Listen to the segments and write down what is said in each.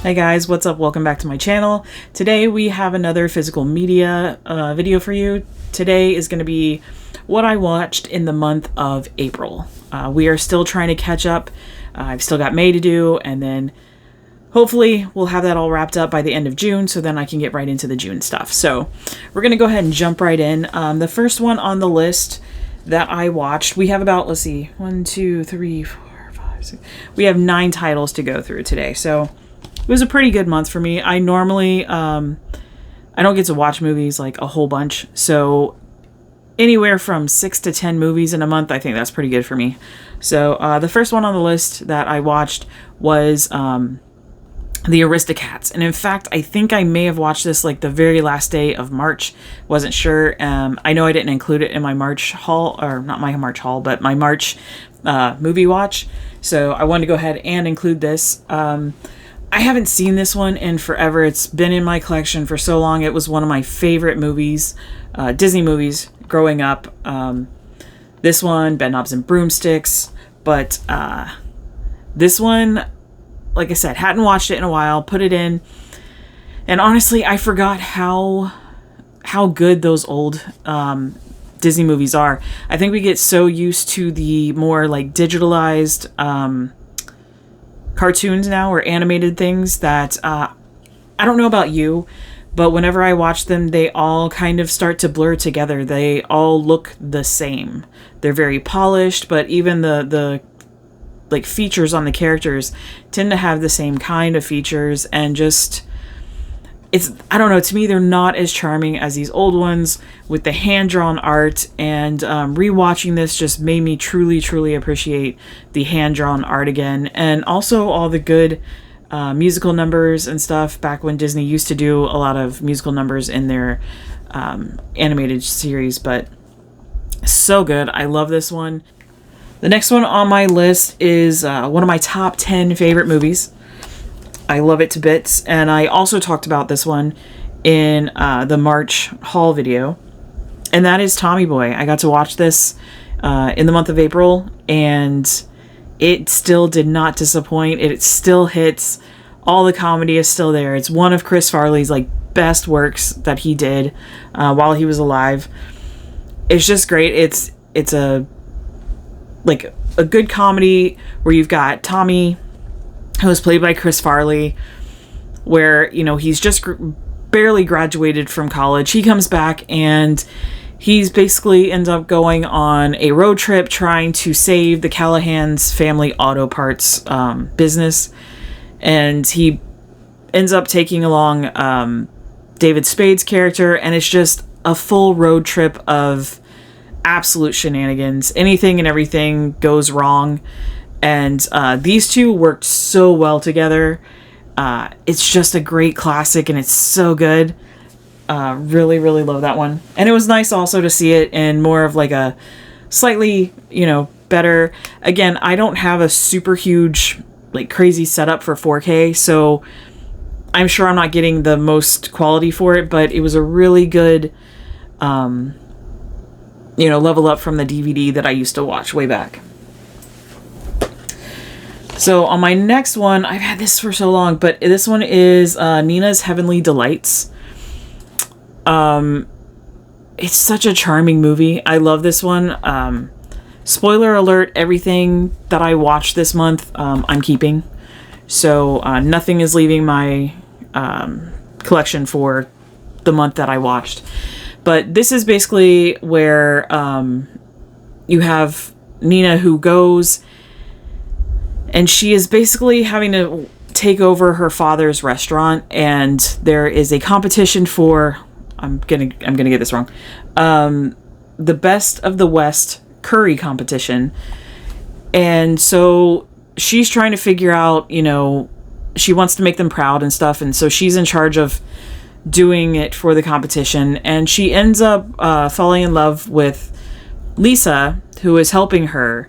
Hi guys, what's up? Welcome back to my channel. Today we have another physical media video for you. Today is going to be what I watched in the month of April. We are still trying to catch up. I've still got May to do, and then hopefully we'll have that all wrapped up by the end of June, so then I can get right into the June stuff. So we're going to go ahead and jump right in. The first one on the list that I watched, we have about, let's see, 1, 2, 3, 4, 5, 6. We have 9 titles to go through today. So it was a pretty good month for me. I normally, I don't get to watch movies like a whole bunch. So anywhere from 6 to 10 movies in a month, I think that's pretty good for me. So the first one on the list that I watched was The Aristocats. And in fact, I think I may have watched this like the very last day of March. Wasn't sure. I know I didn't include it in my March haul, or not my March haul, but my March movie watch. So I wanted to go ahead and include this. I haven't seen this one in forever. It's been in my collection for so long. It was one of my favorite movies, Disney movies, growing up. This one, Bedknobs and Broomsticks. But this one, like I said, hadn't watched it in a while. Put it in. And honestly, I forgot how good those old Disney movies are. I think we get so used to the more like digitalized cartoons now, or animated things, that I don't know about you, but whenever I watch them, they all kind of start to blur together. They all look the same. They're very polished, but even the like features on the characters tend to have the same kind of features, and just, it's, I don't know, to me they're not as charming as these old ones with the hand-drawn art. And rewatching this just made me truly appreciate the hand-drawn art again, and also all the good musical numbers and stuff back when Disney used to do a lot of musical numbers in their animated series. But so good. I love this one. The next one on my list is one of my top 10 favorite movies. I love it to bits, and I also talked about this one in the March haul video, and that is Tommy Boy. I got to watch this in the month of April, and it still did not disappoint. It still hits. All the comedy is still there. It's one of Chris Farley's like best works that he did while he was alive. It's just great. It's a good comedy where you've got Tommy, who was played by Chris Farley, where, you know, he's just barely graduated from college. He comes back and he's basically ends up going on a road trip trying to save the Callahan's family auto parts business. And he ends up taking along David Spade's character, and it's just a full road trip of absolute shenanigans. Anything and everything goes wrong. And these two worked so well together. It's just a great classic, and it's so good. Really love that one. And it was nice also to see it in more of like a slightly, better. Again, I don't have a super huge, like crazy setup for 4K, so I'm sure I'm not getting the most quality for it, but it was a really good, level up from the DVD that I used to watch way back. So on my next one, I've had this for so long, but this one is Nina's Heavenly Delights. It's such a charming movie. I love this one. Spoiler alert, everything that I watched this month, I'm keeping. So nothing is leaving my collection for the month that I watched. But this is basically where you have Nina, who goes, and she is basically having to take over her father's restaurant, and there is a competition for, I'm gonna get this wrong, the Best of the West curry competition. And so she's trying to figure out, she wants to make them proud and stuff, and so she's in charge of doing it for the competition, and she ends up falling in love with Lisa, who is helping her.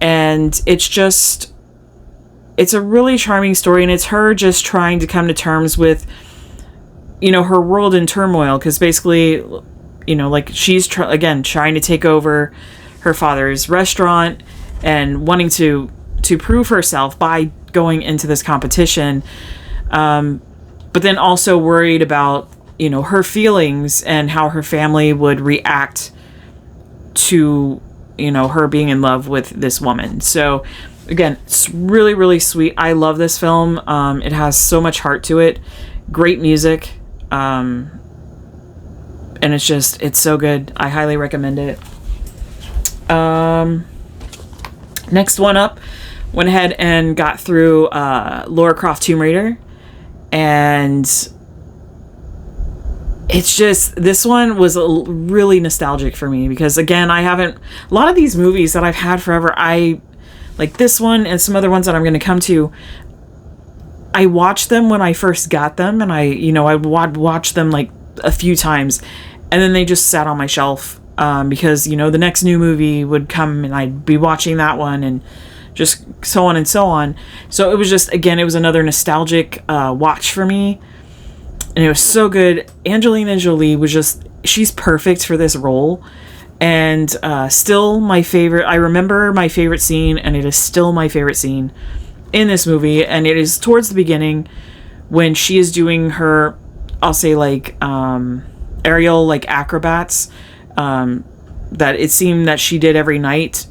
And it's a really charming story, and it's her just trying to come to terms with, her world in turmoil, because basically, she's trying to take over her father's restaurant and wanting to prove herself by going into this competition. but then also worried about, you know, her feelings and how her family would react to, you know, her being in love with this woman. So again, it's really, really sweet. I love this film. It has so much heart to it. Great music. And it's so good. I highly recommend it. Next one up, went ahead and got through Lara Croft Tomb Raider, and it's just, this one was really nostalgic for me because, again, a lot of these movies that I've had forever, like this one and some other ones that I'm going to come to, I watched them when I first got them, and I would watch them like a few times, and then they just sat on my shelf because, you know, the next new movie would come and I'd be watching that one and just so on and so on. So it was just, again, it was another nostalgic watch for me, and it was so good. Angelina Jolie she's perfect for this role, and still my favorite. I remember my favorite scene, and it is still my favorite scene in this movie, and it is towards the beginning when she is doing her, I'll say, like aerial like acrobats that it seemed that she did every night,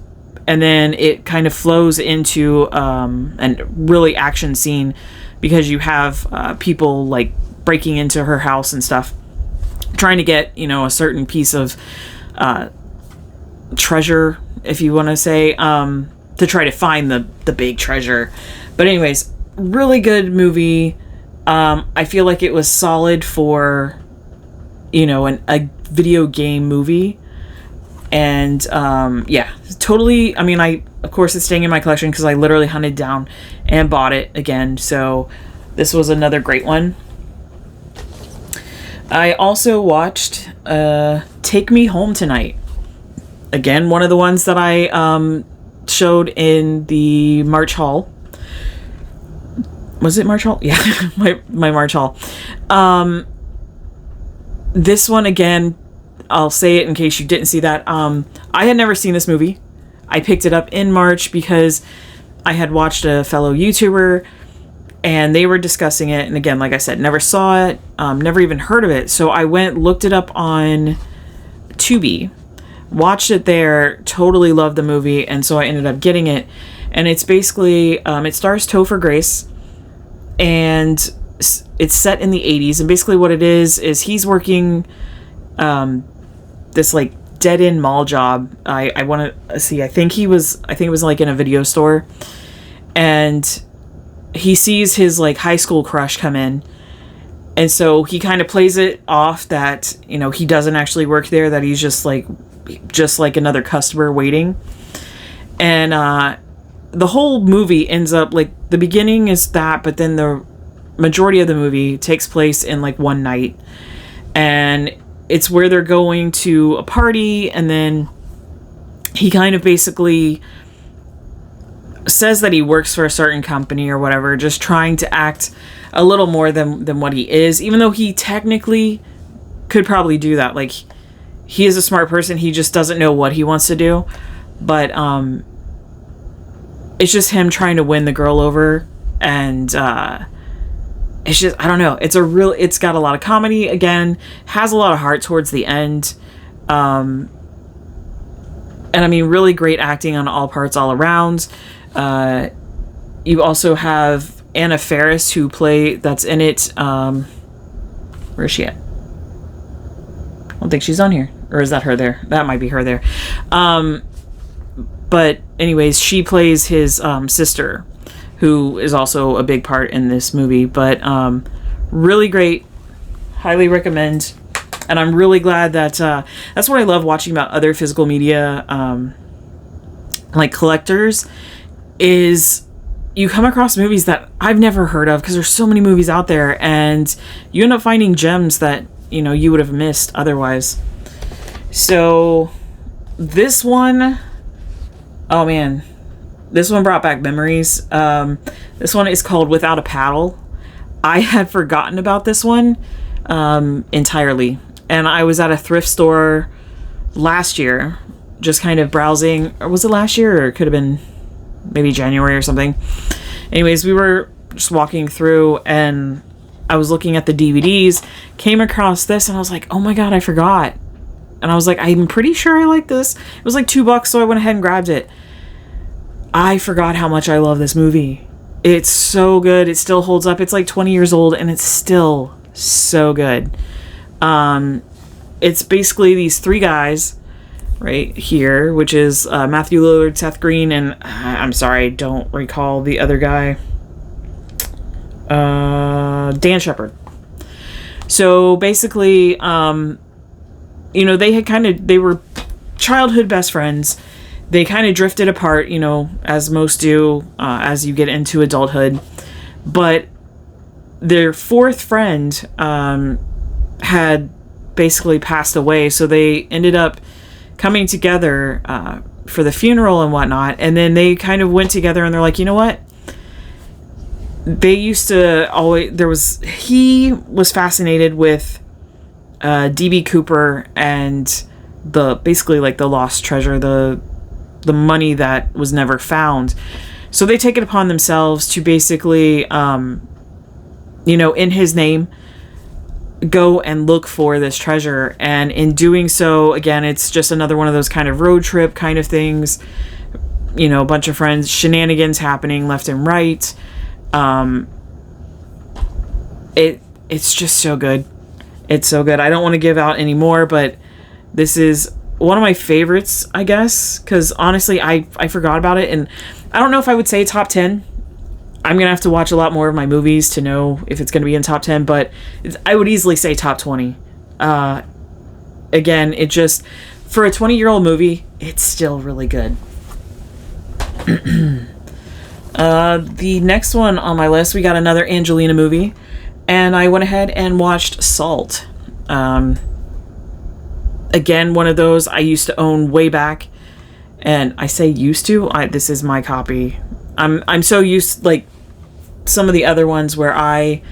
and then it kind of flows into a really action scene because you have people like breaking into her house and stuff, trying to get, you know, a certain piece of treasure, if you want to say, to try to find the big treasure. But anyways, really good movie. I feel like it was solid for, you know, a video game movie. And yeah, totally. I mean, of course it's staying in my collection because I literally hunted down and bought it again. So this was another great one. I also watched Take Me Home Tonight. Again, one of the ones that I showed in the March haul. Was it March haul? Yeah, my March haul. This one, again, I'll say it in case you didn't see that. I had never seen this movie. I picked it up in March because I had watched a fellow YouTuber and they were discussing it. And again, like I said, never saw it, never even heard of it. So I looked it up on Tubi, watched it there, totally loved the movie. And so I ended up getting it. And it's basically, it stars Topher Grace, and it's set in the 80s. And basically what it is he's working this like dead-end mall job. I want to see, I think it was like in a video store, and he sees his like high school crush come in, and so he kind of plays it off that, you know, he doesn't actually work there, that he's just like another customer waiting. And the whole movie ends up like, the beginning is that, but then the majority of the movie takes place in like one night, and it's where they're going to a party, and then he kind of basically says that he works for a certain company or whatever, just trying to act a little more than what he is, even though he technically could probably do that. Like, he is a smart person, he just doesn't know what he wants to do. But it's just him trying to win the girl over, and it's just, I don't know. It's got a lot of comedy, again, has a lot of heart towards the end. And I mean, really great acting on all parts, all around. You also have Anna Faris that's in it. Where is she at? I don't think she's on here. Or is that her there? That might be her there. But anyways, she plays his sister, who is also a big part in this movie. But really great. Highly recommend. And I'm really glad that that's what I love watching about other physical media like collectors, is you come across movies that I've never heard of, because there's so many movies out there, and you end up finding gems that, you know, you would have missed otherwise. So this one, oh man, this one brought back memories. This one is called Without a Paddle. I had forgotten about this one entirely, and I was at a thrift store last year, just kind of browsing. Or was it last year, or it could have been maybe January or something? Anyways, we were just walking through and I was looking at the DVDs, came across this, and I was like, oh my god, I forgot. And I was like, I'm pretty sure I like this. It was like $2, so I went ahead and grabbed it. I forgot how much I love this movie. It's so good. It still holds up. It's like 20 years old, and it's still so good. It's basically these three guys right here, which is Matthew Lillard, Seth Green, and I'm sorry, I don't recall the other guy. Dan Shepard. So basically, you know, they were childhood best friends. They kind of drifted apart, you know, as most do, as you get into adulthood. But their fourth friend had basically passed away, so they ended up coming together for the funeral and whatnot. And then they kind of went together, and they're like, you know what? They used to always... He was fascinated with D.B. Cooper and basically like the lost treasure, the money that was never found. So they take it upon themselves to basically, you know, in his name, go and look for this treasure. And in doing so, again, it's just another one of those kind of road trip kind of things. You know, a bunch of friends, shenanigans happening left and right. It's just so good. It's so good. I don't want to give out any more, but this is one of my favorites, I guess, because honestly, I forgot about it, and I don't know if I would say top 10. I'm going to have to watch a lot more of my movies to know if it's going to be in top 10, but I would easily say top 20. Again, it just, for a 20-year-old movie, it's still really good. The next one on my list, we got another Angelina movie, and I went ahead and watched Salt. Again, one of those I used to own way back, and I say used to, this is my copy. I'm so used, like some of the other ones where I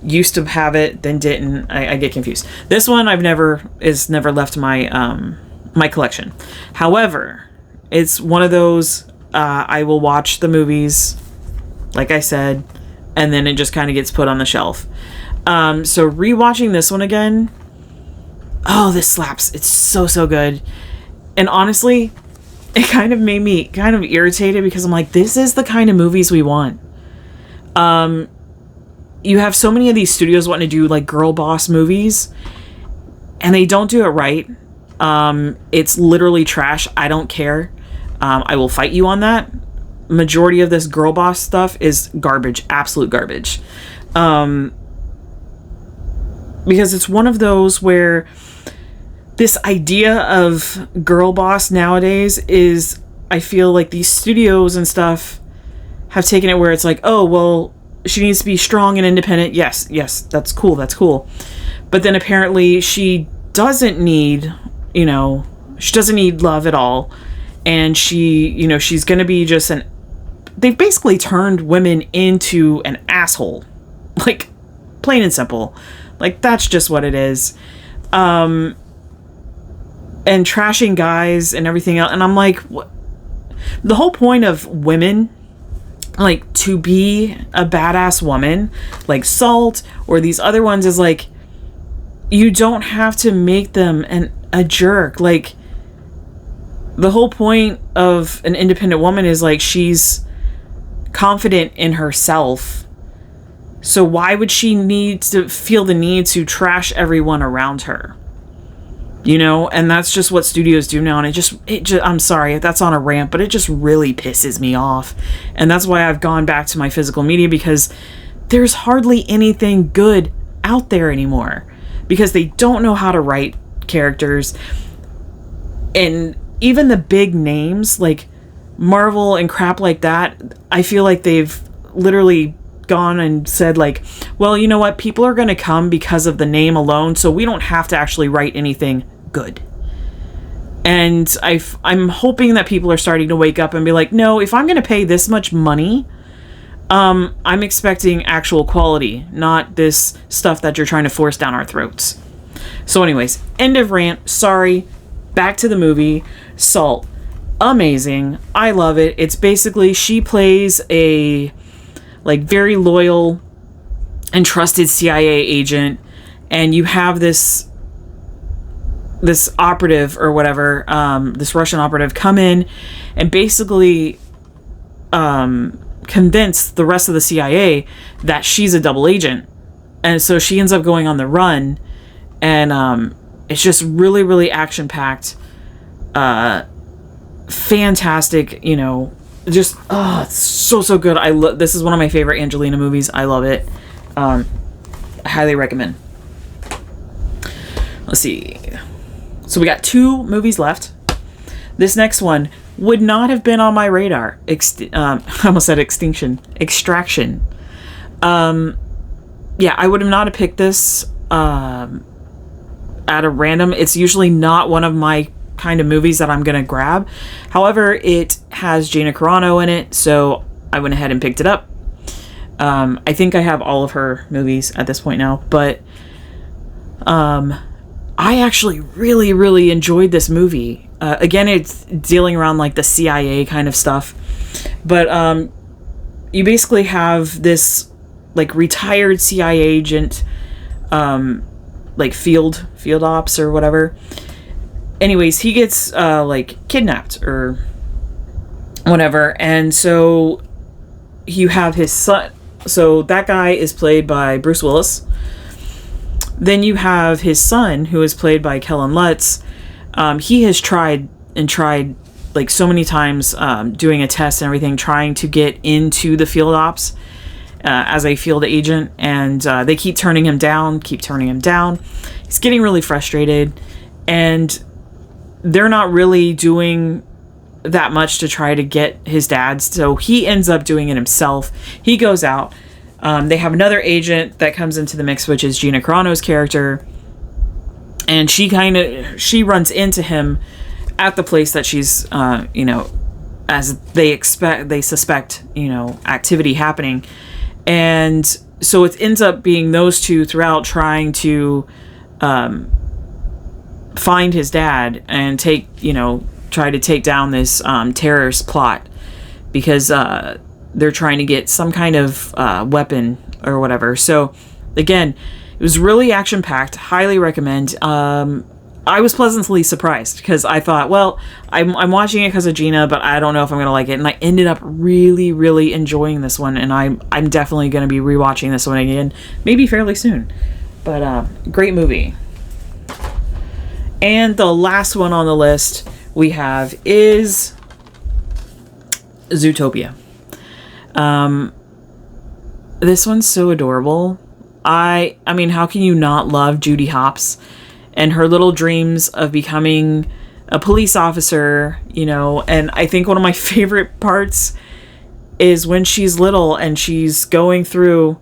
used to have it, then didn't. I get confused. This one never left my my collection. However, it's one of those I will watch the movies, like I said, and then it just kind of gets put on the shelf. So rewatching this one again, oh, this slaps. It's so good. And honestly, it kind of made me kind of irritated because I'm like, this is the kind of movies we want. You have so many of these studios wanting to do like girl boss movies, and they don't do it right. It's literally trash. I don't care. I will fight you on that. Majority of this girl boss stuff is garbage, absolute garbage. Because it's one of those where this idea of girl boss nowadays is, I feel like these studios and stuff have taken it where it's like, oh, well, she needs to be strong and independent. Yes, that's cool. But then apparently she doesn't need, you know, she doesn't need love at all. And she, you know, she's going to be just they've basically turned women into an asshole. Like, plain and simple. Like, that's just what it is. And trashing guys and everything else. And I'm like, what? The whole point of women, like, to be a badass woman, like Salt or these other ones, is like, you don't have to make them a jerk. Like, the whole point of an independent woman is like, she's confident in herself. So why would she need to feel the need to trash everyone around her? You know, and that's just what studios do now. And it just, I'm sorry if that's on a rant, but it just really pisses me off. And that's why I've gone back to my physical media, because there's hardly anything good out there anymore, because they don't know how to write characters. And even the big names like Marvel and crap like that, I feel like they've literally gone and said like, well, you know what, people are going to come because of the name alone, so we don't have to actually write anything good. And I'm hoping that people are starting to wake up and be like, no, if I'm going to pay this much money, I'm expecting actual quality, not this stuff that you're trying to force down our throats. So anyways, end of rant. Sorry. Back to the movie. Salt. Amazing. I love it. It's basically, she plays a like very loyal and trusted CIA agent, and you have this operative or whatever, this Russian operative come in and basically convince the rest of the CIA that she's a double agent. And so she ends up going on the run, and it's just really, really action-packed, fantastic, you know, just, it's so good. This is one of my favorite Angelina movies. I love it. I highly recommend. Let's see. So we got 2 movies left. This next one would not have been on my radar. I almost said Extraction. Yeah, I would have not have picked this at a random. It's usually not one of my kind of movies that I'm going to grab. However, it has Gina Carano in it, so I went ahead and picked it up. I think I have all of her movies at this point now, but I actually really, really enjoyed this movie. Again, it's dealing around like the CIA kind of stuff, but you basically have this like retired CIA agent, like field ops or whatever. Anyways, he gets like kidnapped or whatever, and so you have his son. So that guy is played by Bruce Willis. Then you have his son, who is played by Kellen Lutz. He has tried like so many times, doing a test and everything, trying to get into the field ops as a field agent, and they keep turning him down. He's getting really frustrated, and they're not really doing that much to try to get his dad, so he ends up doing it himself. He goes out. They have another agent that comes into the mix, which is Gina Carano's character, and she runs into him at the place that she's, you know, as they suspect, you know, activity happening, and so it ends up being those two throughout trying to find his dad and try to take down this terrorist plot, because they're trying to get some kind of weapon or whatever. So again, it was really action-packed. Highly recommend. I was pleasantly surprised, because I thought, well, I'm watching it because of Gina, but I don't know if I'm going to like it. And I ended up really, really enjoying this one, and I'm definitely going to be rewatching this one again, maybe fairly soon. But great movie. And the last one on the list we have is Zootopia. This one's so adorable. I mean, how can you not love Judy Hopps and her little dreams of becoming a police officer, you know? And I think one of my favorite parts is when she's little and she's going through,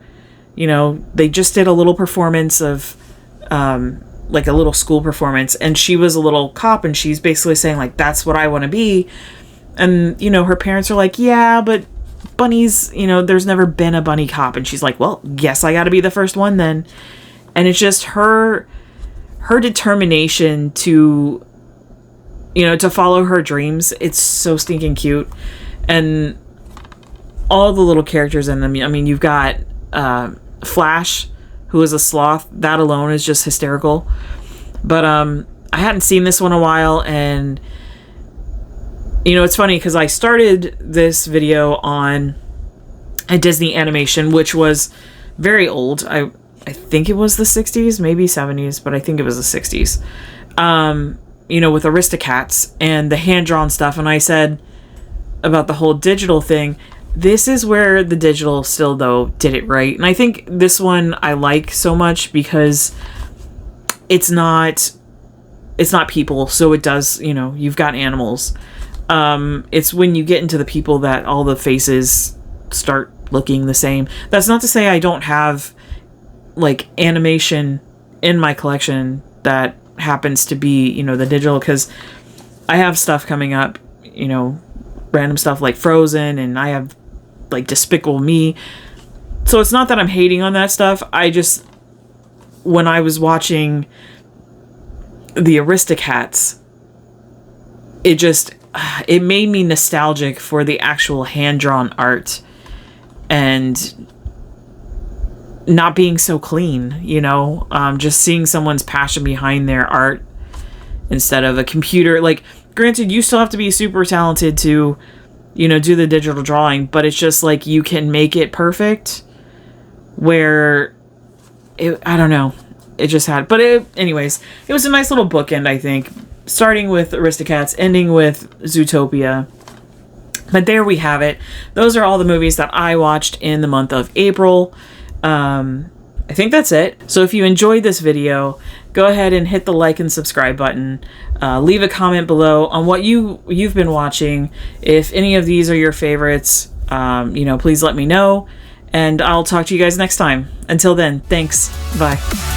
you know, they just did a little performance of, like a little school performance, and she was a little cop, and she's basically saying like, that's what I want to be. And, you know, her parents are like, yeah, but bunnies, you know, there's never been a bunny cop. And she's like, well, guess I got to be the first one then. And it's just her determination to, you know, to follow her dreams. It's so stinking cute. And all the little characters in them. I mean, you've got Flash, who is a sloth. That alone is just hysterical. But I hadn't seen this one in a while, and you know, it's funny because I started this video on a Disney animation, which was very old. I think it was the 60s, maybe 70s, but I think it was the 60s. You know, with Aristocats and the hand-drawn stuff. And I said about the whole digital thing, this is where the digital still, though, did it right. And I think this one I like so much because it's not people, so it does, you know, you've got animals. It's when you get into the people that all the faces start looking the same. That's not to say I don't have like animation in my collection that happens to be, you know, the digital, because I have stuff coming up, you know, random stuff like Frozen, and I have like Despicable Me. So it's not that I'm hating on that stuff. I just, when I was watching the Aristocats, it made me nostalgic for the actual hand-drawn art. and not being so clean, you know, just seeing someone's passion behind their art instead of a computer. Like, granted, you still have to be super talented to, you know, do the digital drawing, but it's just like you can make it perfect where I don't know, it just had, but anyways, it was a nice little bookend, I think, starting with Aristocats, ending with Zootopia. But there we have it. Those are all the movies that I watched in the month of April. I think that's it. So if you enjoyed this video, go ahead and hit the like and subscribe button. Leave a comment below on what you've been watching. If any of these are your favorites, you know, please let me know. And I'll talk to you guys next time. Until then, thanks. Bye.